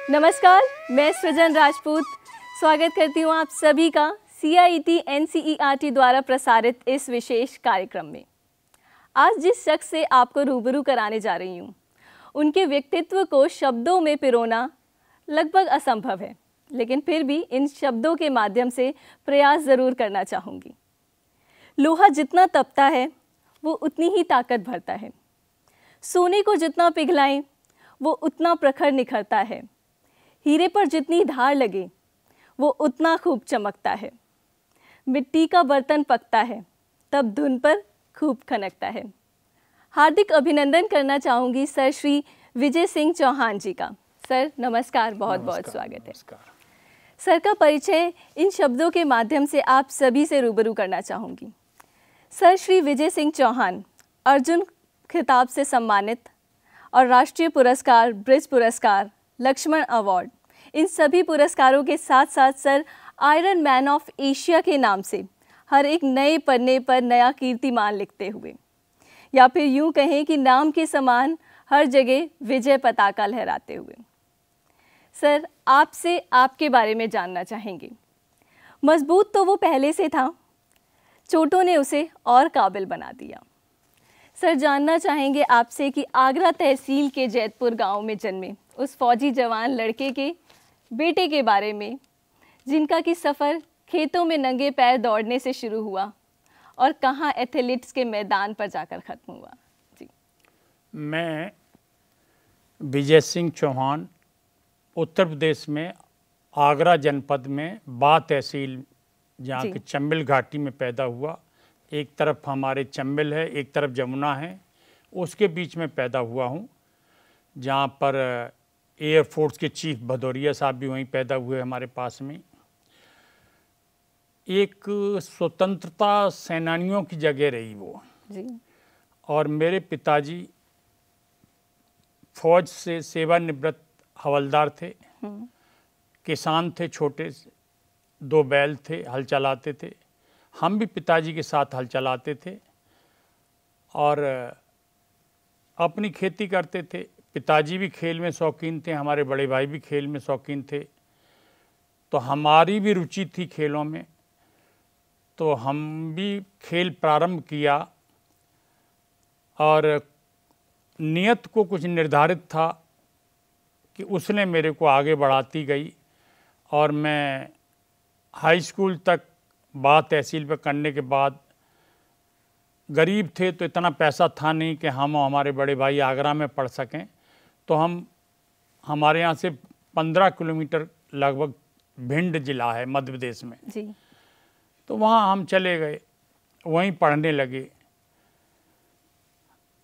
नमस्कार, मैं सृजन राजपूत स्वागत करती हूँ आप सभी का CIET NCERT द्वारा प्रसारित इस विशेष कार्यक्रम में। आज जिस शख्स से आपको रूबरू कराने जा रही हूँ, उनके व्यक्तित्व को शब्दों में पिरोना लगभग असंभव है, लेकिन फिर भी इन शब्दों के माध्यम से प्रयास ज़रूर करना चाहूँगी। लोहा जितना तपता है, वो उतनी ही ताकत भरता है। सोने को जितना पिघलाएं, वो उतना प्रखर निखरता है। हीरे पर जितनी धार लगे, वो उतना खूब चमकता है। मिट्टी का बर्तन पकता है, तब धुन पर खूब खनकता है। हार्दिक अभिनंदन करना चाहूँगी सर श्री विजय सिंह चौहान जी का। सर नमस्कार, बहुत बहुत स्वागत है। सर का परिचय इन शब्दों के माध्यम से आप सभी से रूबरू करना चाहूँगी। सर श्री विजय सिंह चौहान अर्जुन खिताब से सम्मानित और राष्ट्रीय पुरस्कार, ब्रिज पुरस्कार, लक्ष्मण अवार्ड, इन सभी पुरस्कारों के साथ साथ sir iron man of Asia के नाम से हर एक नए पन्ने पर नया कीर्तिमान लिखते हुए, या फिर यूं कहें कि नाम के समान हर जगह विजय पताका लहराते हुए। सर आपसे आपके बारे में जानना चाहेंगे। मजबूत तो वो पहले से था, चोटों ने उसे और काबिल बना दिया। सर जानना चाहेंगे आपसे कि आगरा तहसील के जैतपुर गांव में जन्मे उस फौजी जवान लड़के के बेटे के बारे में, जिनका कि सफ़र खेतों में नंगे पैर दौड़ने से शुरू हुआ और कहाँ एथलीट्स के मैदान पर जाकर ख़त्म हुआ। जी, मैं विजय सिंह चौहान उत्तर प्रदेश में आगरा जनपद में बा तहसील, जहाँ की चंबल घाटी में पैदा हुआ। एक तरफ हमारे चंबल है, एक तरफ जमुना है, उसके बीच में पैदा हुआ हूँ, जहाँ पर एयरफोर्स के चीफ भदौरिया साहब भी वहीं पैदा हुए हमारे पास में। एक स्वतंत्रता सेनानियों की जगह रही वो जी। और मेरे पिताजी फौज से सेवानिवृत्त हवलदार थे, किसान थे, छोटे से 2 बैल थे, हल चलाते थे। हम भी पिताजी के साथ हल चलाते थे और अपनी खेती करते थे। पिताजी भी खेल में शौकीन थे, हमारे बड़े भाई भी खेल में शौकीन थे, तो हमारी भी रुचि थी खेलों में, तो हम भी खेल प्रारंभ किया और नियत को कुछ निर्धारित था कि उसने मेरे को आगे बढ़ाती गई और मैं हाई स्कूल तक बा तहसील पर करने के बाद, गरीब थे तो इतना पैसा था नहीं कि हम हमारे बड़े भाई आगरा में पढ़ सकें, तो हमारे यहाँ से 15 किलोमीटर लगभग भिंड जिला है मध्य प्रदेश में जी। तो वहाँ हम चले गए, वहीं पढ़ने लगे।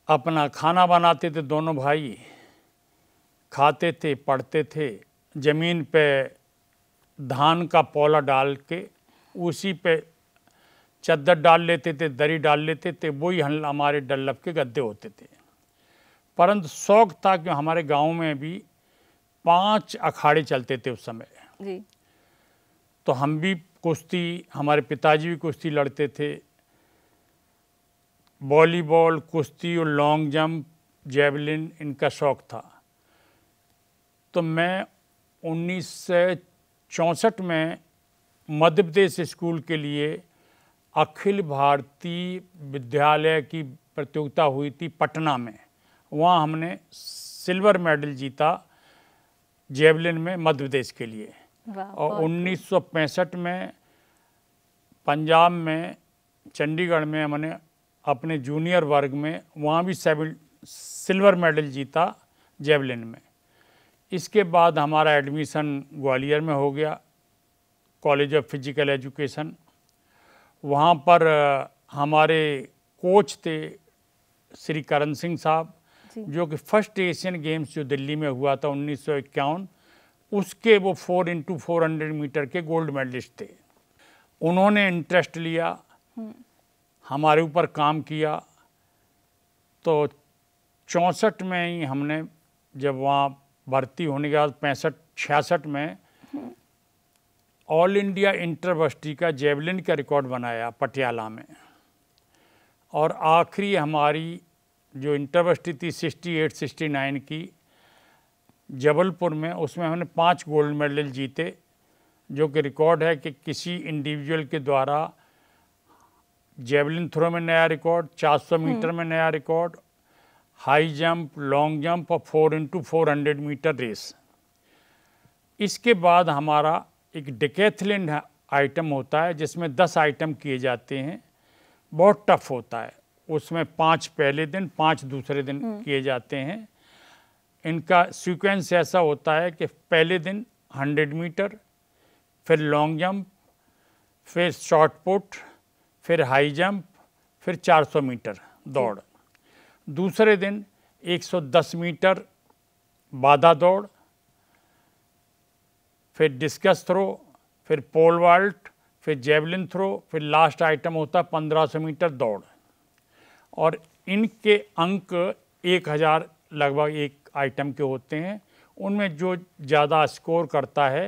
अपना खाना बनाते थे दोनों भाई, खाते थे, पढ़ते थे। ज़मीन पे धान का पौला डाल के उसी पे चद्दर डाल लेते थे, दरी डाल लेते थे, वही हमारे डल्लभ के गद्दे होते थे। परंतु शौक था कि हमारे गांव में भी 5 अखाड़े चलते थे उस समय जी। तो हम भी कुश्ती, हमारे पिताजी भी कुश्ती लड़ते थे। वॉलीबॉल, कुश्ती और लॉन्ग जंप, जेवलिन, इनका शौक था। तो मैं 1964 में मध्य प्रदेश स्कूल के लिए अखिल भारतीय विद्यालय की प्रतियोगिता हुई थी पटना में, वहाँ हमने सिल्वर मेडल जीता जेवलिन में मध्य प्रदेश के लिए। और 1965 में पंजाब में चंडीगढ़ में हमने अपने जूनियर वर्ग में वहाँ भी सिल्वर मेडल जीता जेवलिन में। इसके बाद हमारा एडमिशन ग्वालियर में हो गया, कॉलेज ऑफ फिजिकल एजुकेशन। वहाँ पर हमारे कोच थे श्री करण सिंह साहब, जो कि फर्स्ट एशियन गेम्स जो दिल्ली में हुआ था 1951, उसके वो 4x400 मीटर के गोल्ड मेडलिस्ट थे। उन्होंने इंटरेस्ट लिया, हमारे ऊपर काम किया। तो 64 में ही हमने, जब वहाँ भर्ती होने के बाद 65-66 में ऑल इंडिया इंटरवर्सिटी का जेवलिन का रिकॉर्ड बनाया पटियाला में। और आखिरी हमारी जो इंटरवर्सिटी थी 68-69 की, जबलपुर में, उसमें हमने 5 गोल्ड मेडल जीते, जो कि रिकॉर्ड है कि किसी इंडिविजुअल के द्वारा जेवलिन थ्रो में नया रिकॉर्ड, 400 मीटर में नया record, high jump, long jump और 4x400 मीटर रेस। इसके बाद हमारा एक डिकैथलिन आइटम होता है जिसमें 10 आइटम किए जाते हैं, बहुत टफ होता है। उसमें 5 पहले दिन, 5 दूसरे दिन किए जाते हैं। इनका सीक्वेंस ऐसा होता है कि पहले दिन 100 मीटर, फिर लॉन्ग जंप, फिर शॉट पुट, फिर हाई जंप, फिर 400 मीटर दौड़। दूसरे दिन 110 मीटर बाधा दौड़, फिर डिस्कस थ्रो, फिर पोल वाल्ट, फिर जेवलिन थ्रो, फिर लास्ट आइटम होता है 1500 मीटर दौड़। और इनके अंक 1000 लगभग एक आइटम के होते हैं। उनमें जो ज़्यादा स्कोर करता है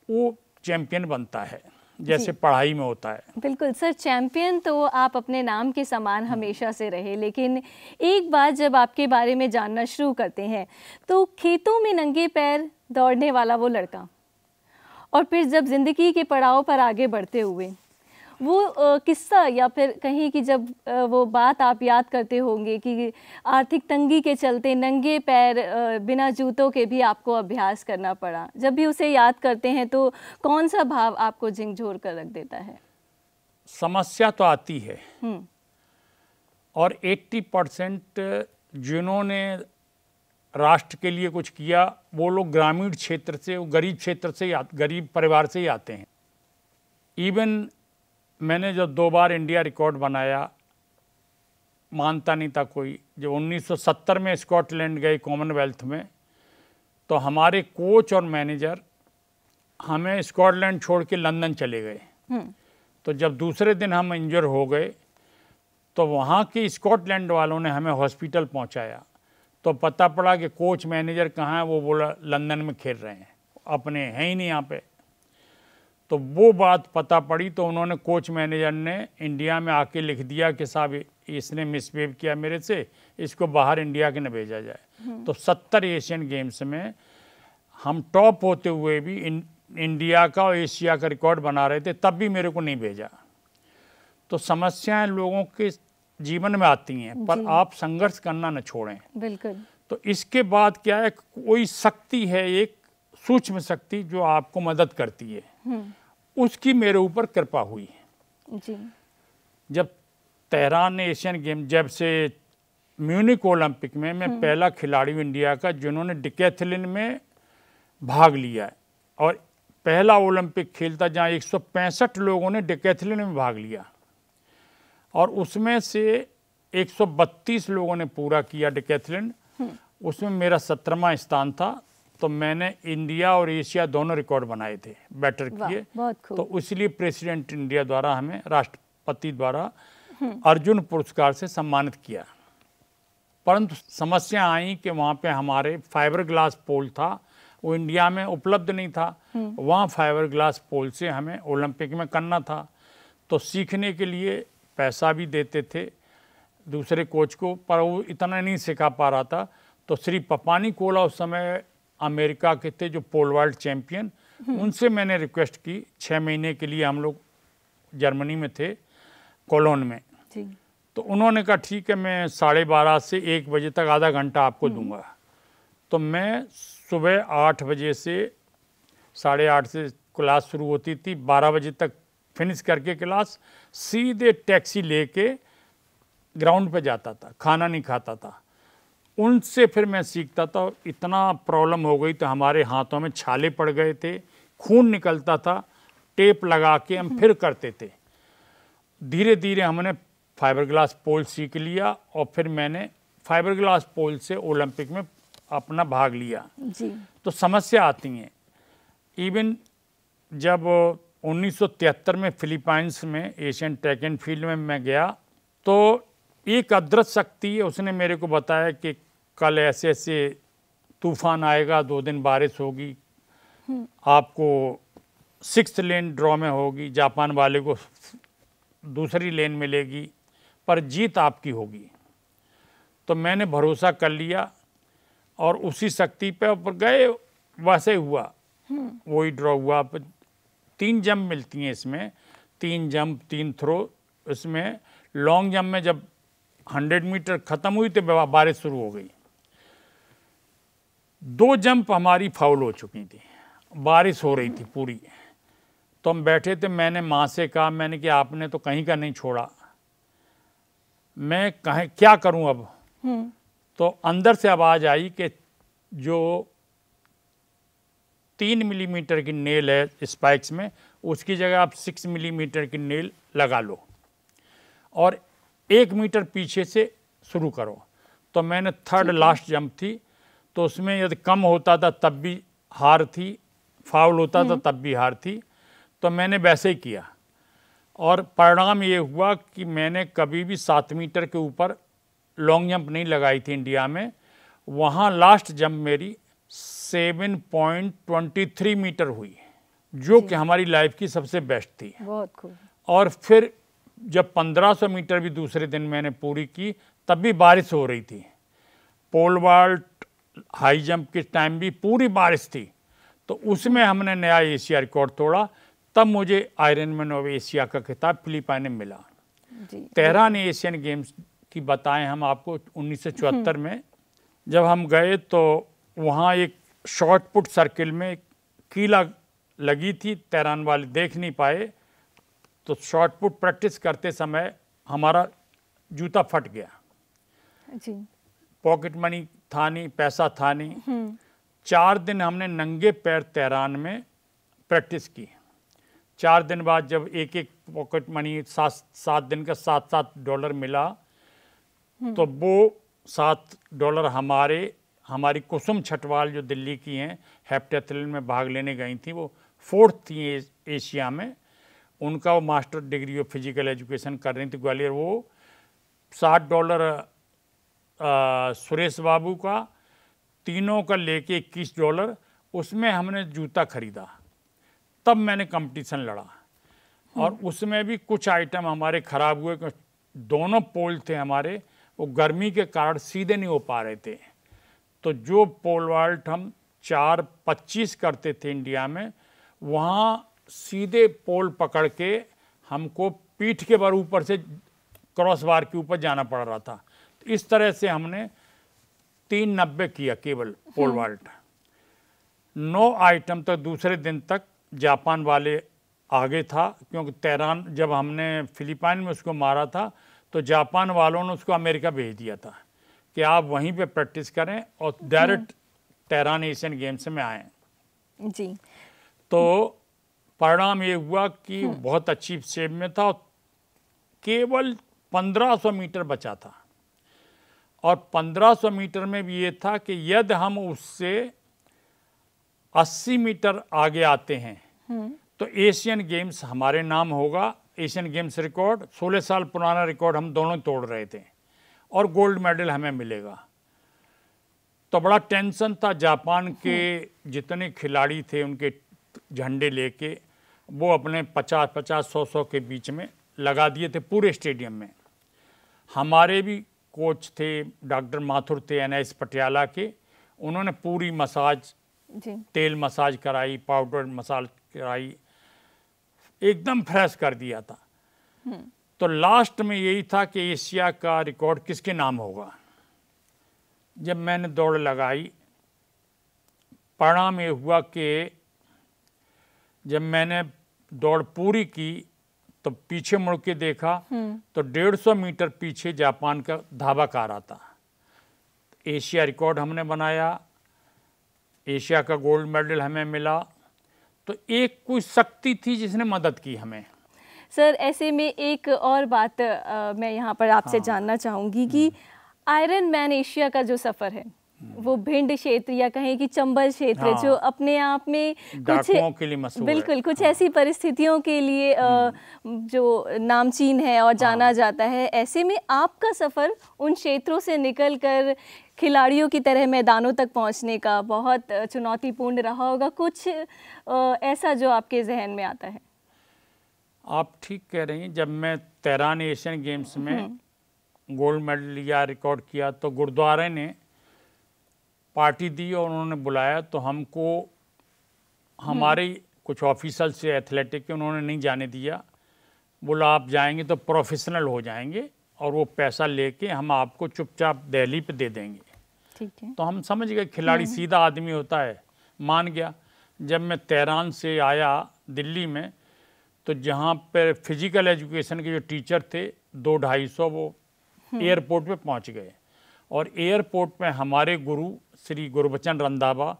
वो चैंपियन बनता है, जैसे पढ़ाई में होता है। बिल्कुल सर, चैंपियन तो आप अपने नाम के समान हमेशा से रहे, लेकिन एक बात जब आपके बारे में जानना शुरू करते हैं तो खेतों में नंगे पैर दौड़ने वाला वो लड़का, और फिर जब ज़िंदगी के पड़ाव पर आगे बढ़ते हुए वो किस्सा, या फिर कहीं कि जब वो बात आप याद करते होंगे कि आर्थिक तंगी के चलते नंगे पैर बिना जूतों के भी आपको अभ्यास करना पड़ा, जब भी उसे याद करते हैं तो कौन सा भाव आपको झिंझोर कर रख देता है? समस्या तो आती है, और 80% जिन्होंने राष्ट्र के लिए कुछ किया वो लोग ग्रामीण क्षेत्र से, गरीब क्षेत्र से, गरीब परिवार से ही आते हैं। इवन मैंने जो 2 बार इंडिया रिकॉर्ड बनाया, मानता नहीं था कोई। जब 1970 में स्कॉटलैंड गए कॉमनवेल्थ में, तो हमारे कोच और मैनेजर हमें स्कॉटलैंड छोड़ के लंदन चले गए। तो जब दूसरे दिन हम इंजर हो गए तो वहाँ के स्कॉटलैंड वालों ने हमें हॉस्पिटल पहुँचाया। तो पता पड़ा कि कोच मैनेजर कहाँ है, वो बोला लंदन में खेल रहे हैं, अपने हैं ही नहीं यहाँ पे। तो वो बात पता पड़ी तो उन्होंने, कोच मैनेजर ने इंडिया में आके लिख दिया कि साहब इसने मिसबिहेव किया मेरे से, इसको बाहर इंडिया के न भेजा जाए। तो 70 एशियन गेम्स में हम टॉप होते हुए भी इंडिया का और एशिया का रिकॉर्ड बना रहे थे, तब भी मेरे को नहीं भेजा। तो समस्याएं लोगों के जीवन में आती हैं, पर आप संघर्ष करना न छोड़ें। बिल्कुल। तो इसके बाद क्या है, कोई शक्ति है, एक सूक्ष्म शक्ति जो आपको मदद करती है, उसकी मेरे ऊपर कृपा हुई जी। जब तेहरान एशियन गेम, जब से म्यूनिक ओलंपिक में मैं पहला खिलाड़ी हूँ इंडिया का जिन्होंने डिकैथलिन में भाग लिया है, और पहला ओलंपिक खेल था जहाँ 165 लोगों ने डिकैथलिन में भाग लिया, और उसमें से 132 लोगों ने पूरा किया डिकैथलिन। उसमें मेरा 17वां स्थान था। तो मैंने इंडिया और एशिया दोनों रिकॉर्ड बनाए थे, बेटर किए। तो इसलिए प्रेसिडेंट इंडिया द्वारा हमें, राष्ट्रपति द्वारा अर्जुन पुरस्कार से सम्मानित किया। परंतु समस्या आई कि वहाँ पे हमारे फाइबर ग्लास पोल था, वो इंडिया में उपलब्ध नहीं था। वहाँ फाइबर ग्लास पोल से हमें ओलंपिक में करना था। तो सीखने के लिए पैसा भी देते थे दूसरे कोच को, पर वो इतना नहीं सिखा पा रहा था। तो श्री पपानी कोला उस समय अमेरिका के थे, जो पोल वाल्ट चैंपियन, उनसे मैंने रिक्वेस्ट की। 6 महीने के लिए हम लोग जर्मनी में थे, कोलोन में। तो उन्होंने कहा ठीक है, मैं 12:30 से 1 बजे तक आधा घंटा आपको दूंगा। तो मैं सुबह 8 बजे से 8:30 से क्लास शुरू होती थी, 12 बजे तक फिनिश करके क्लास सीधे टैक्सी लेके ग्राउंड पे जाता था, खाना नहीं खाता था। उनसे फिर मैं सीखता था। इतना प्रॉब्लम हो गई तो हमारे हाथों में छाले पड़ गए थे, खून निकलता था, टेप लगा के हम फिर करते थे। धीरे धीरे हमने फाइबर ग्लास पोल सीख लिया, और फिर मैंने फाइबर ग्लास पोल से ओलंपिक में अपना भाग लिया जी। तो समस्या आती हैं। इवन जब 1973 में फिलीपाइंस में एशियन ट्रैक एंड फील्ड में मैं गया, तो एक अदृश्य शक्ति है, उसने मेरे को बताया कि कल ऐसे ऐसे तूफान आएगा, 2 दिन बारिश होगी, आपको 6th लेन ड्रॉ में होगी, जापान वाले को दूसरी लेन मिलेगी, पर जीत आपकी होगी। तो मैंने भरोसा कर लिया, और उसी शक्ति पे ऊपर गए, वैसे हुआ, वही ड्रॉ हुआ। 3 जंप मिलती हैं इसमें, 3 जंप 3 थ्रो। इसमें लॉन्ग जंप में जब 100 मीटर ख़त्म हुई तो बारिश शुरू हो गई। 2 जंप हमारी फाउल हो चुकी थी, बारिश हो रही थी पूरी। तो हम बैठे थे, मैंने माँ से कहा, मैंने कि आपने तो कहीं का नहीं छोड़ा, मैं कहीं क्या करूं अब। तो अंदर से आवाज़ आई कि जो 3 मिलीमीटर की नेल है स्पाइक्स में, उसकी जगह आप 6 मिलीमीटर की नेल लगा लो और 1 मीटर पीछे से शुरू करो। तो मैंने थर्ड लास्ट जंप थी, तो उसमें यदि कम होता था तब भी हार थी, फाउल होता था तब भी हार थी। तो मैंने वैसे ही किया और परिणाम ये हुआ कि मैंने कभी भी 7 मीटर के ऊपर लॉन्ग जंप नहीं लगाई थी इंडिया में। वहाँ लास्ट जंप मेरी 7.23 मीटर हुई, जो कि हमारी लाइफ की सबसे बेस्ट थी। बहुत खूब। और फिर जब 1500 मीटर भी दूसरे दिन मैंने पूरी की, तब भी बारिश हो रही थी। पोल वॉल्ट हाई जंप के टाइम भी पूरी बारिश थी, तो उसमें हमने नया एशिया रिकॉर्ड तोड़ा। तब मुझे आयरनमैन ऑफ एशिया का खिताब फिलिपाइन में मिला। तेहरान एशियन गेम्स की बताएं हम आपको, 1974 में जब हम गए तो वहाँ एक शॉर्ट पुट सर्किल में कीला लगी थी, तेहरान वाले देख नहीं पाए, तो शॉर्ट पुट प्रैक्टिस करते समय हमारा जूता फट गया जी। पॉकेट मनी था नहीं, पैसा था नहीं। 4 दिन हमने नंगे पैर तेहरान में प्रैक्टिस की। 4 दिन बाद जब एक एक पॉकेट मनी 7 दिन का $7 मिला, तो वो $7 हमारी कुसुम छटवाल जो दिल्ली की हैं, हेप्टाथलन में भाग लेने गई थी, वो 4th थी एशिया में। उनका वो master degree of physical education कर रही थी ग्वालियर। वो $60 सुरेश बाबू का, तीनों का लेके $21। उसमें हमने जूता खरीदा, तब मैंने कंपटीशन लड़ा। और उसमें भी कुछ आइटम हमारे ख़राब हुए, दोनों पोल थे हमारे, वो गर्मी के कारण सीधे नहीं हो पा रहे थे। तो जो पोल वॉल्ट हम 4.25 करते थे इंडिया में, वहाँ सीधे पोल पकड़ के हमको पीठ के बल ऊपर से क्रॉस बार के ऊपर जाना पड़ रहा था। तो इस तरह से हमने 390 किया केवल पोल वॉल्ट। 9 आइटम तक दूसरे दिन तक जापान वाले आगे था, क्योंकि तेहरान जब हमने फिलिपाइन में उसको मारा था तो जापान वालों ने उसको अमेरिका भेज दिया था कि आप वहीं पे प्रैक्टिस करें और डायरेक्ट तेहरान एशियन गेम्स में आएँ जी। तो परिणाम ये हुआ कि बहुत अच्छी शेप में था, केवल 1500 मीटर बचा था। और 1500 मीटर में भी ये था कि यदि हम उससे 80 मीटर आगे आते हैं तो एशियन गेम्स हमारे नाम होगा। एशियन गेम्स रिकॉर्ड 16 साल पुराना रिकॉर्ड हम दोनों तोड़ रहे थे और गोल्ड मेडल हमें मिलेगा। तो बड़ा टेंशन था। जापान के जितने खिलाड़ी थे उनके झंडे लेके वो अपने 50-50, 100-100 के बीच में लगा दिए थे पूरे स्टेडियम में। हमारे भी कोच थे, डॉक्टर माथुर थे NIS पटियाला के, उन्होंने पूरी मसाज जी। तेल मसाज कराई, पाउडर मसाज कराई, एकदम फ्रेश कर दिया था। तो लास्ट में यही था कि एशिया का रिकॉर्ड किसके नाम होगा। जब मैंने दौड़ लगाई, परिणाम ये हुआ कि जब मैंने दौड़ पूरी की तो पीछे मुड़ के देखा तो 150 मीटर पीछे जापान का धावक आ रहा था। एशिया रिकॉर्ड हमने बनाया, एशिया का गोल्ड मेडल हमें मिला। तो एक कोई शक्ति थी जिसने मदद की हमें। सर, ऐसे में एक और बात मैं यहाँ पर आपसे जानना चाहूँगी कि आयरन मैन एशिया का जो सफ़र है, वो भिंड क्षेत्र या कहें कि चंबल क्षेत्र, जो अपने आप में कुछ के लिए मशहूर बिल्कुल है। कुछ ऐसी परिस्थितियों के लिए जो नामचीन है और जाना जाता है, ऐसे में आपका सफ़र उन क्षेत्रों से निकलकर खिलाड़ियों की तरह मैदानों तक पहुंचने का बहुत चुनौतीपूर्ण रहा होगा। कुछ ऐसा जो आपके जहन में आता है? आप ठीक कह रही हैं। जब मैं तेहरान एशियन गेम्स में गोल्ड मेडल लिया, रिकॉर्ड किया, तो गुरुद्वारे ने पार्टी दी और उन्होंने बुलाया, तो हमको हमारे कुछ ऑफिसर से एथलेटिक के उन्होंने नहीं जाने दिया। बोला आप जाएंगे तो प्रोफेशनल हो जाएंगे और वो पैसा लेके हम आपको चुपचाप दिल्ली पे दे देंगे। ठीक है। तो हम समझ गए खिलाड़ी सीधा आदमी होता है, मान गया। जब मैं तेहरान से आया दिल्ली में, तो जहाँ पर फिजिकल एजुकेशन के जो टीचर थे 200-250 वो एयरपोर्ट पे पहुँच गए। और एयरपोर्ट में हमारे गुरु श्री गुरबचन रंधावा,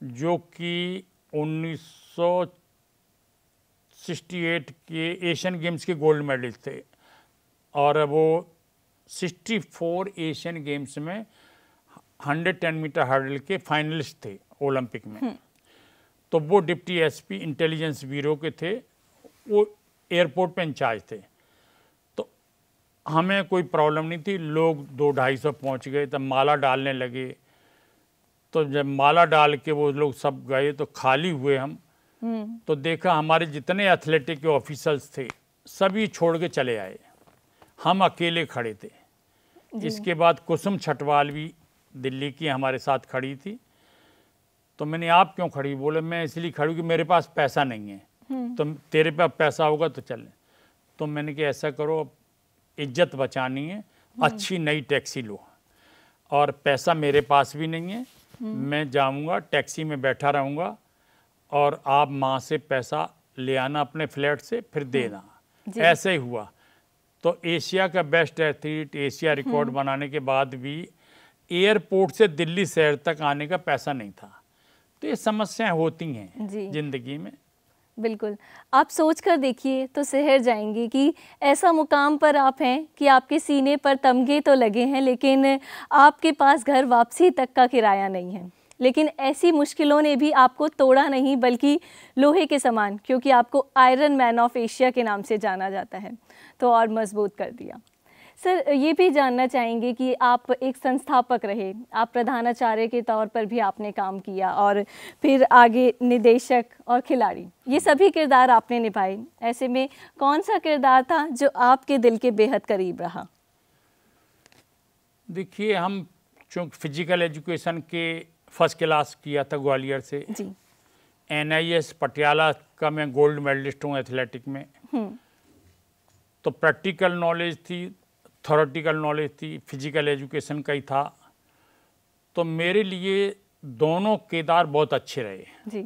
जो कि 1968 के एशियन गेम्स के गोल्ड मेडलिस्ट थे और वो 64 एशियन गेम्स में 110 मीटर हर्डल के फाइनलिस्ट थे ओलंपिक में। तो वो डिप्टी एसपी इंटेलिजेंस ब्यूरो के थे, वो एयरपोर्ट पे इंचार्ज थे। तो हमें कोई प्रॉब्लम नहीं थी। लोग 200-250 पहुंच गए, तब माला डालने लगे। तो जब माला डाल के वो लोग सब गए तो खाली हुए हम, तो देखा हमारे जितने एथलेटिक के ऑफिसर्स थे सभी छोड़ के चले आए, हम अकेले खड़े थे। इसके बाद कुसुम छटवाल भी दिल्ली की हमारे साथ खड़ी थी। तो मैंने आप क्यों खड़ी? बोले मैं इसलिए खड़ी कि मेरे पास पैसा नहीं है, तो तेरे पास पैसा होगा तो चल। तो मैंने कहा ऐसा करो, इज्जत बचानी है, अच्छी नई टैक्सी लो, और पैसा मेरे पास भी नहीं है, मैं जाऊंगा टैक्सी में बैठा रहूंगा और आप माँ से पैसा ले आना अपने फ्लैट से, फिर देना। ऐसे ही हुआ। तो एशिया का बेस्ट एथलीट, एशिया रिकॉर्ड बनाने के बाद भी एयरपोर्ट से दिल्ली शहर तक आने का पैसा नहीं था। तो ये समस्याएं होती हैं जिंदगी में। बिल्कुल, आप सोच कर देखिए तो शहर जाएंगे कि ऐसा मुकाम पर आप हैं कि आपके सीने पर तमगे तो लगे हैं, लेकिन आपके पास घर वापसी तक का किराया नहीं है। लेकिन ऐसी मुश्किलों ने भी आपको तोड़ा नहीं, बल्कि लोहे के समान, क्योंकि आपको आयरन मैन ऑफ एशिया के नाम से जाना जाता है, तो और मजबूत कर दिया। सर, ये भी जानना चाहेंगे कि आप एक संस्थापक रहे, आप प्रधानाचार्य के तौर पर भी आपने काम किया और फिर आगे निदेशक और खिलाड़ी, ये सभी किरदार आपने निभाए। ऐसे में कौन सा किरदार था जो आपके दिल के बेहद करीब रहा? देखिए, हम चूँकि फिजिकल एजुकेशन के फर्स्ट क्लास किया था ग्वालियर से जी। NIS पटियाला का मैं गोल्ड मेडलिस्ट हूँ एथलेटिक में। तो प्रैक्टिकल नॉलेज थी, थ्योरेटिकल नॉलेज थी, फिजिकल एजुकेशन का ही था। तो मेरे लिए दोनों किरदार बहुत अच्छे रहे जी।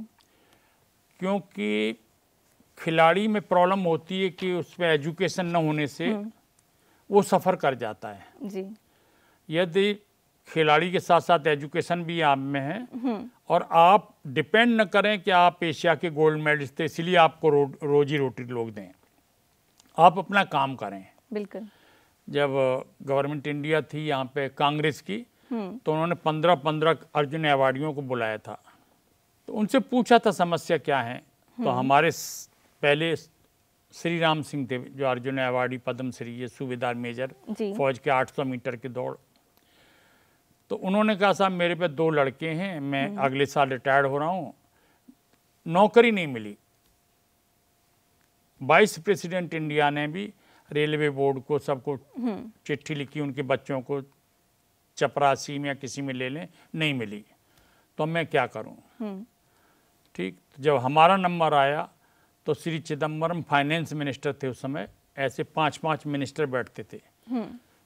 क्योंकि खिलाड़ी में प्रॉब्लम होती है कि उसमें एजुकेशन न होने से वो सफ़र कर जाता है जी। यदि खिलाड़ी के साथ साथ एजुकेशन भी आप में है और आप डिपेंड न करें कि आप एशिया के गोल्ड मेडलिस्ट थे इसलिए आपको रोजी रोटी लोग दें, आप अपना काम करें। बिल्कुल। जब गवर्नमेंट इंडिया थी यहाँ पे कांग्रेस की, तो उन्होंने 15-15 अर्जुन अवार्डियों को बुलाया था। तो उनसे पूछा था समस्या क्या है। तो हमारे पहले श्री राम सिंह थे जो अर्जुन अवार्डी पद्मश्री, ये सूबेदार मेजर फौज के 800 मीटर की दौड़। तो उन्होंने कहा साहब मेरे पे 2 लड़के हैं, मैं अगले साल रिटायर्ड हो रहा हूँ, नौकरी नहीं मिली। वाइस प्रेसिडेंट इंडिया ने भी रेलवे बोर्ड को सबको चिट्ठी लिखी, उनके बच्चों को चपरासी में या किसी में ले लें, नहीं मिली। तो मैं क्या करूं? ठीक। जब हमारा नंबर आया तो श्री चिदम्बरम फाइनेंस मिनिस्टर थे उस समय, ऐसे 5-5 मिनिस्टर बैठते थे।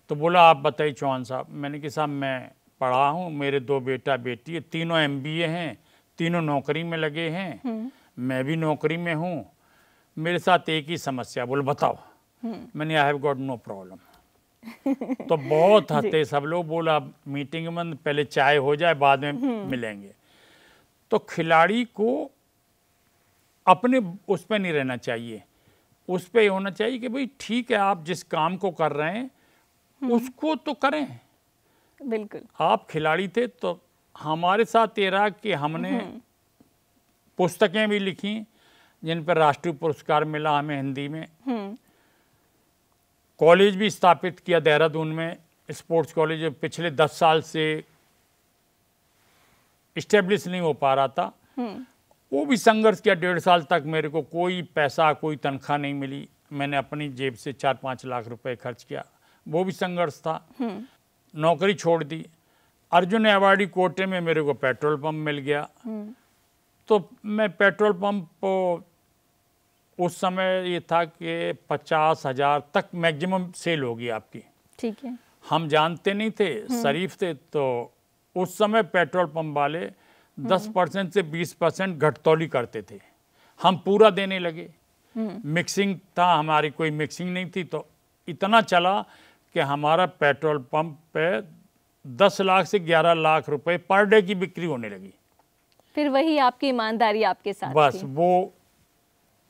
तो बोला आप बताइए चौहान साहब। मैंने कहा साहब मैं पढ़ा हूँ, मेरे 2 बेटा बेटी है, तीनों MBA हैं, तीनों नौकरी में लगे हैं, मैं भी नौकरी में हूँ, मेरे साथ एक ही समस्या। बोले बताओ। मैंने I have got no problem. तो बहुत हंसते सब लोग। बोला मीटिंग में पहले चाय हो जाए बाद में मिलेंगे। तो खिलाड़ी को अपने उस पर नहीं रहना चाहिए, उस पर होना चाहिए कि भाई ठीक है आप जिस काम को कर रहे हैं उसको तो करें। बिल्कुल। आप खिलाड़ी थे तो हमारे साथ ये रहा कि हमने पुस्तकें भी लिखी जिन पर राष्ट्रीय पुरस्कार मिला हमें हिंदी में। कॉलेज भी स्थापित किया देहरादून में, स्पोर्ट्स कॉलेज पिछले 10 साल से इस्टेब्लिश नहीं हो पा रहा था, वो भी संघर्ष किया। 1.5 साल तक मेरे को कोई पैसा कोई तनख्वाह नहीं मिली, मैंने अपनी जेब से 4-5 लाख रुपए खर्च किया, वो भी संघर्ष था। नौकरी छोड़ दी। अर्जुन अवार्डी कोटे में मेरे को पेट्रोल पंप मिल गया। तो मैं पेट्रोल पंप उस समय ये था कि 50,000 तक मैक्सिमम सेल होगी आपकी। ठीक है। हम जानते नहीं थे, शरीफ थे, तो उस समय पेट्रोल पंप वाले 10% से 20% घटतौली करते थे। हम पूरा देने लगे। मिक्सिंग था, हमारी कोई मिक्सिंग नहीं थी, तो इतना चला कि हमारा पेट्रोल पंप पे 10 लाख से 11 लाख रुपए पर डे की बिक्री होने लगी। फिर वही आपकी ईमानदारी आपके साथ बस थी। वो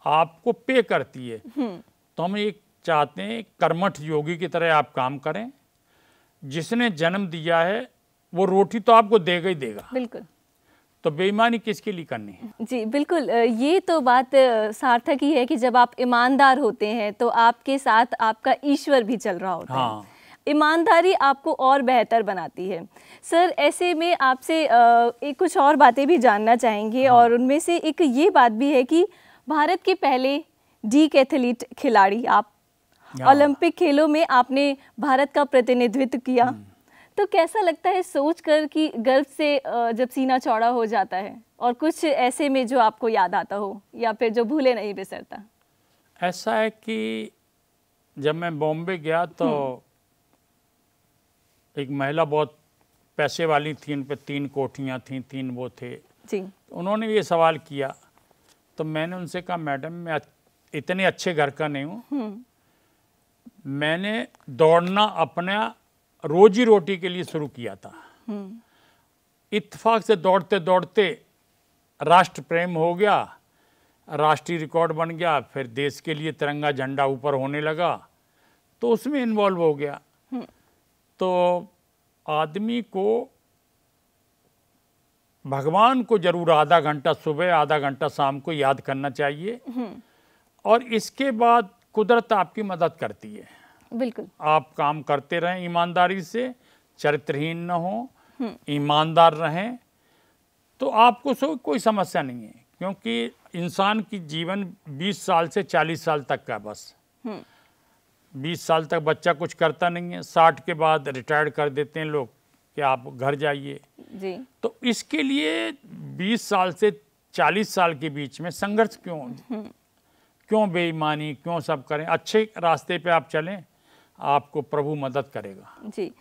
आपको पे करती है। तो हम एक चाहते हैं कर्मठ योगी की तरह आप काम करें। जिसने जन्म दिया है वो रोटी तो आपको देगा ही देगा। बिल्कुल। तो बेईमानी किसके लिए करनी है? जी बिल्कुल, ये तो बात सार्थक ही है कि जब आप ईमानदार होते हैं तो आपके साथ आपका ईश्वर भी चल रहा होता हाँ। है। ईमानदारी आपको और बेहतर बनाती है। सर, ऐसे में आपसे एक कुछ और बातें भी जानना चाहेंगे। हाँ। और उनमें से एक ये बात भी है कि भारत के पहले डीकैथलीट खिलाड़ी आप, ओलंपिक खेलों में आपने भारत का प्रतिनिधित्व किया। तो कैसा लगता है सोचकर कि गर्व से जब सीना चौड़ा हो जाता है, और कुछ ऐसे में जो आपको याद आता हो या फिर जो भूले नहीं बिसरता? ऐसा है कि जब मैं बॉम्बे गया तो एक महिला बहुत पैसे वाली थी, उन पे 3 कोठियाँ थीं, 3 वो थे जी। उन्होंने ये सवाल किया, तो मैंने उनसे कहा मैडम मैं इतने अच्छे घर का नहीं हूँ, मैंने दौड़ना अपना रोजी रोटी के लिए शुरू किया था। इत्तेफाक से दौड़ते दौड़ते राष्ट्र प्रेम हो गया, राष्ट्रीय रिकॉर्ड बन गया, फिर देश के लिए तिरंगा झंडा ऊपर होने लगा, तो उसमें इन्वॉल्व हो गया। तो आदमी को भगवान को जरूर आधा घंटा सुबह आधा घंटा शाम को याद करना चाहिए, और इसके बाद कुदरत आपकी मदद करती है। बिल्कुल। आप काम करते रहें ईमानदारी से, चरित्रहीन न हो, ईमानदार रहें, तो आपको कोई समस्या नहीं है। क्योंकि इंसान की जीवन 20 साल से 40 साल तक का बस। 20 साल तक बच्चा कुछ करता नहीं है, 60 के बाद रिटायर्ड कर देते हैं लोग कि आप घर जाइए जी। तो इसके लिए 20 साल से 40 साल के बीच में संघर्ष क्यों बेईमानी क्यों सब करें? अच्छे रास्ते पे आप चलें, आपको प्रभु मदद करेगा। जी।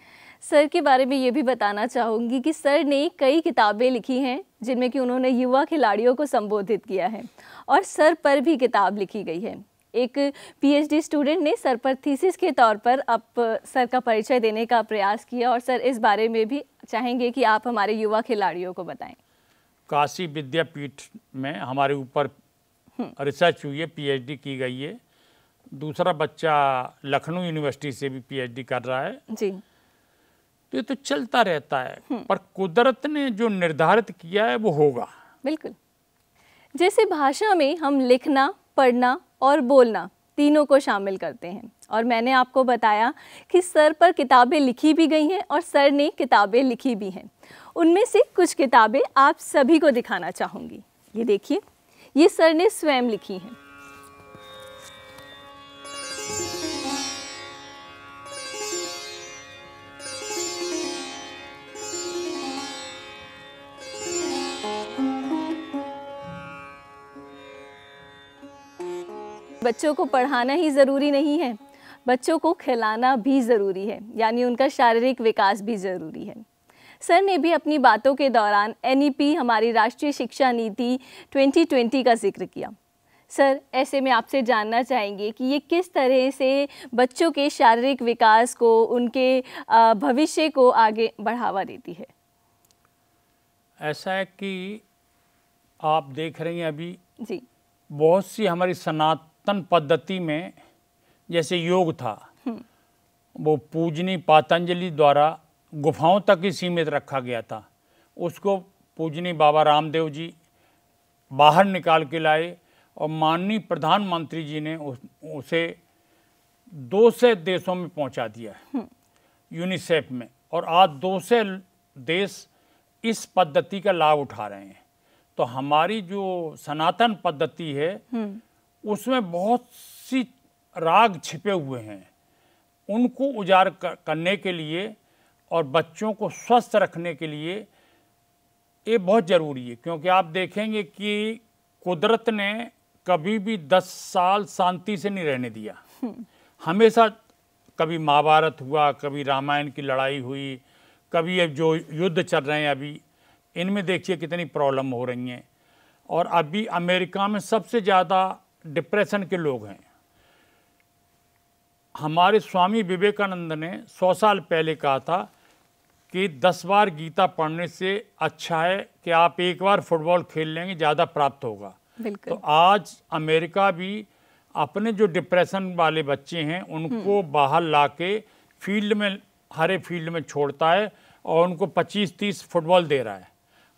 सर के बारे में ये भी बताना चाहूँगी कि सर ने कई किताबें लिखी हैं जिनमें कि उन्होंने युवा खिलाड़ियों को संबोधित किया है, और सर पर भी किताब लिखी गई है। एक पीएचडी स्टूडेंट ने सर पर थीसिस के तौर पर अब सर का परिचय देने का प्रयास किया, और सर इस बारे में भी चाहेंगे कि आप हमारे युवा खिलाड़ियों को बताएं। काशी विद्यापीठ में हमारे ऊपर रिसर्च हुई है, पीएचडी की गई है। दूसरा बच्चा लखनऊ यूनिवर्सिटी से भी पीएचडी कर रहा है जी। तो ये तो चलता रहता है, पर कुदरत ने जो निर्धारित किया है वो होगा। बिल्कुल। जैसे भाषा में हम लिखना, पढ़ना और बोलना तीनों को शामिल करते हैं, और मैंने आपको बताया कि सर पर किताबें लिखी भी गई हैं और सर ने किताबें लिखी भी हैं। उनमें से कुछ किताबें आप सभी को दिखाना चाहूँगी। ये देखिए, ये सर ने स्वयं लिखी हैं। बच्चों को पढ़ाना ही ज़रूरी नहीं है, बच्चों को खिलाना भी ज़रूरी है, यानी उनका शारीरिक विकास भी ज़रूरी है। सर ने भी अपनी बातों के दौरान एनईपी, हमारी राष्ट्रीय शिक्षा नीति 2020 का जिक्र किया। सर, ऐसे में आपसे जानना चाहेंगे कि ये किस तरह से बच्चों के शारीरिक विकास को, उनके भविष्य को आगे बढ़ावा देती है? ऐसा है कि आप देख रही हैं अभी जी, बहुत सी हमारी सनातन पद्धति में, जैसे योग था, वो पूजनी पातंजलि द्वारा गुफाओं तक ही सीमित रखा गया था। उसको पूजनी बाबा रामदेव जी बाहर निकाल के लाए, और माननीय प्रधानमंत्री जी ने उसे 200 देशों में पहुंचा दिया है, यूनिसेफ में, और आज 200 देश इस पद्धति का लाभ उठा रहे हैं। तो हमारी जो सनातन पद्धति है उसमें बहुत सी राग छिपे हुए हैं, उनको उजागर करने के लिए और बच्चों को स्वस्थ रखने के लिए ये बहुत ज़रूरी है, क्योंकि आप देखेंगे कि कुदरत ने कभी भी 10 साल शांति से नहीं रहने दिया। हमेशा कभी महाभारत हुआ, कभी रामायण की लड़ाई हुई, कभी अब जो युद्ध चल रहे हैं अभी, इनमें देखिए कितनी प्रॉब्लम हो रही हैं। और अभी अमेरिका में सबसे ज़्यादा डिप्रेशन के लोग हैं। हमारे स्वामी विवेकानंद ने 100 साल पहले कहा था कि 10 बार गीता पढ़ने से अच्छा है कि आप एक बार फुटबॉल खेल लेंगे, ज़्यादा प्राप्त होगा। तो आज अमेरिका भी अपने जो डिप्रेशन वाले बच्चे हैं उनको बाहर लाके फील्ड में, हरे फील्ड में छोड़ता है और उनको 25-30 फुटबॉल दे रहा है।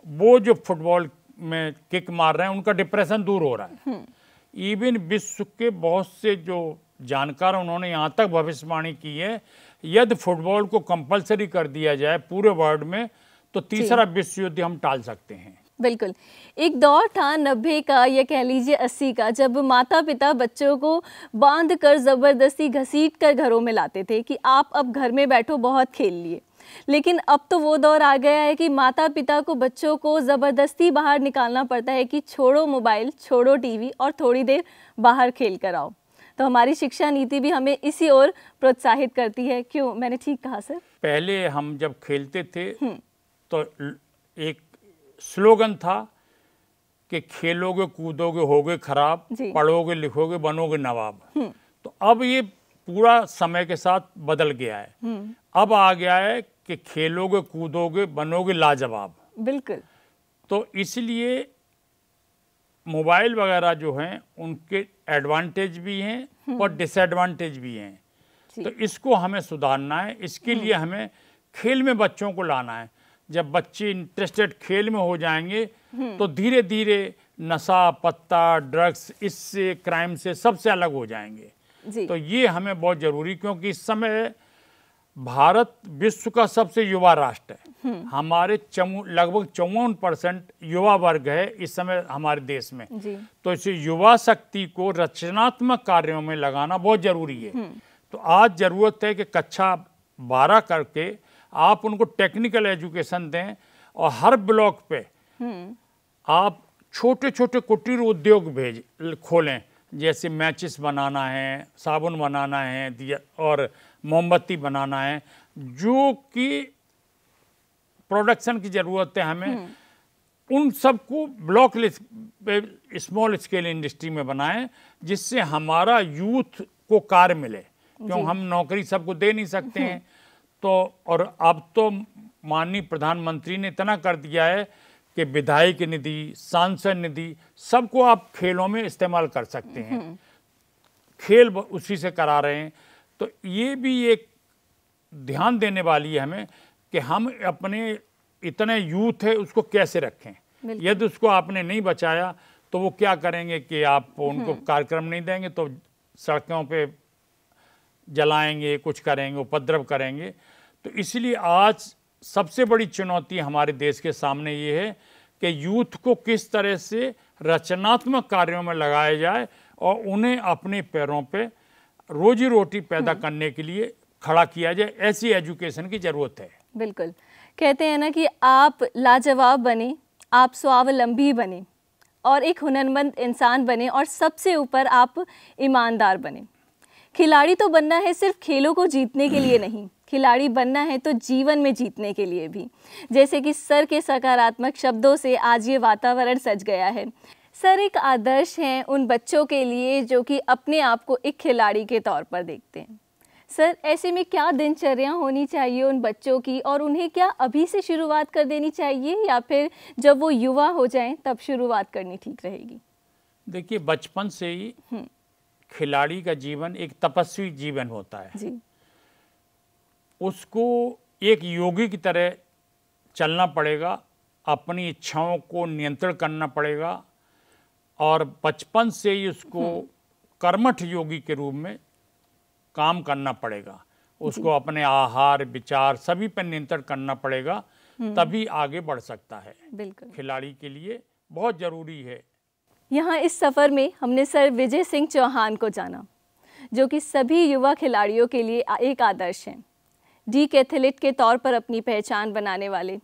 वो जो फुटबॉल में किक मार रहे हैं उनका डिप्रेशन दूर हो रहा है। इवन विश्व के बहुत से जो जानकार उन्होंने यहाँ तक भविष्यवाणी की है, यदि फुटबॉल को कंपलसरी कर दिया जाए पूरे वर्ल्ड में तो तीसरा विश्व युद्ध हम टाल सकते हैं। बिल्कुल। एक दौर था 90 का या कह लीजिए 80 का, जब माता पिता बच्चों को बांध कर ज़बरदस्ती घसीट कर घरों में लाते थे कि आप अब घर में बैठो, बहुत खेल लिए। लेकिन अब तो वो दौर आ गया है कि माता पिता को बच्चों को ज़बरदस्ती बाहर निकालना पड़ता है कि छोड़ो मोबाइल, छोड़ो टीवी और थोड़ी देर बाहर खेल कर आओ। तो हमारी शिक्षा नीति भी हमें इसी ओर प्रोत्साहित करती है। क्यों, मैंने ठीक कहा सर? पहले हम जब खेलते थे तो एक स्लोगन था कि खेलोगे कूदोगे होगे खराब, पढ़ोगे लिखोगे बनोगे नवाब। तो अब ये पूरा समय के साथ बदल गया है। अब आ गया है कि खेलोगे कूदोगे बनोगे लाजवाब। बिल्कुल। तो इसलिए मोबाइल वगैरह जो हैं उनके एडवांटेज भी हैं और डिसएडवांटेज भी हैं। तो इसको हमें सुधारना है। इसके लिए हमें खेल में बच्चों को लाना है। जब बच्चे इंटरेस्टेड खेल में हो जाएंगे तो धीरे धीरे नशा पत्ता ड्रग्स इससे क्राइम से सबसे अलग हो जाएंगे। तो ये हमें बहुत ज़रूरी, क्योंकि इस समय भारत विश्व का सबसे युवा राष्ट्र है। हमारे लगभग 54% युवा वर्ग है इस समय हमारे देश में। तो इस युवा शक्ति को रचनात्मक कार्यों में लगाना बहुत ज़रूरी है। तो आज ज़रूरत है कि कक्षा 12 करके आप उनको टेक्निकल एजुकेशन दें और हर ब्लॉक पे आप छोटे छोटे कुटीर उद्योग खोलें, जैसे मैचिस बनाना है, साबुन बनाना है और मोमबत्ती बनाना है, जो कि प्रोडक्शन की ज़रूरत है हमें। उन सबको ब्लॉक स्मॉल स्केल इंडस्ट्री में बनाएं, जिससे हमारा यूथ को कार्य मिले, क्यों हम नौकरी सबको दे नहीं सकते हैं। तो और अब तो माननीय प्रधानमंत्री ने इतना कर दिया है कि विधायक निधि, सांसद निधि सबको आप खेलों में इस्तेमाल कर सकते हैं। खेल उसी से करा रहे हैं। तो ये भी एक ध्यान देने वाली है हमें कि हम अपने इतने यूथ है उसको कैसे रखें। यदि उसको आपने नहीं बचाया तो वो क्या करेंगे कि आप उनको कार्यक्रम नहीं देंगे तो सड़कों पे जलाएंगे, कुछ करेंगे, उपद्रव करेंगे। तो इसलिए आज सबसे बड़ी चुनौती हमारे देश के सामने ये है कि यूथ को किस तरह से रचनात्मक कार्यों में लगाया जाए और उन्हें अपने पैरों पे रोजी रोटी पैदा करने के लिए खड़ा किया जाए। ऐसी एजुकेशन की ज़रूरत है। बिल्कुल। कहते हैं ना कि आप लाजवाब बने, आप स्वावलंबी बने और एक हुनरमंद इंसान बने और सबसे ऊपर आप ईमानदार बने। खिलाड़ी तो बनना है सिर्फ खेलों को जीतने के लिए नहीं, खिलाड़ी बनना है तो जीवन में जीतने के लिए भी। जैसे कि सर के सकारात्मक शब्दों से आज ये वातावरण सज गया है। सर एक आदर्श हैं उन बच्चों के लिए जो कि अपने आप को एक खिलाड़ी के तौर पर देखते हैं। सर ऐसे में क्या दिनचर्या होनी चाहिए उन बच्चों की, और उन्हें क्या अभी से शुरुआत कर देनी चाहिए या फिर जब वो युवा हो जाएं तब शुरुआत करनी ठीक रहेगी? देखिए, बचपन से ही खिलाड़ी का जीवन एक तपस्वी जीवन होता है जी। उसको एक योगी की तरह चलना पड़ेगा, अपनी इच्छाओं को नियंत्रण करना पड़ेगा और बचपन से ही उसको कर्मठ योगी के रूप में काम करना पड़ेगा। उसको अपने आहार विचार सभी पर नियंत्रण करना पड़ेगा, तभी आगे बढ़ सकता है। बिल्कुल, खिलाड़ी के लिए बहुत ज़रूरी है। यहाँ इस सफ़र में हमने सर विजय सिंह चौहान को जाना, जो कि सभी युवा खिलाड़ियों के लिए एक आदर्श हैं। डीकैथलीट के तौर पर अपनी पहचान बनाने वाले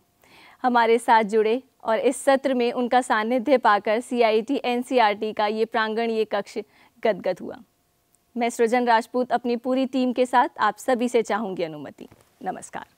हमारे साथ जुड़े और इस सत्र में उनका सानिध्य पाकर CIET NCERT का ये प्रांगण, ये कक्ष गदगद हुआ। मैं सृजन राजपूत अपनी पूरी टीम के साथ आप सभी से चाहूँगी अनुमति। नमस्कार।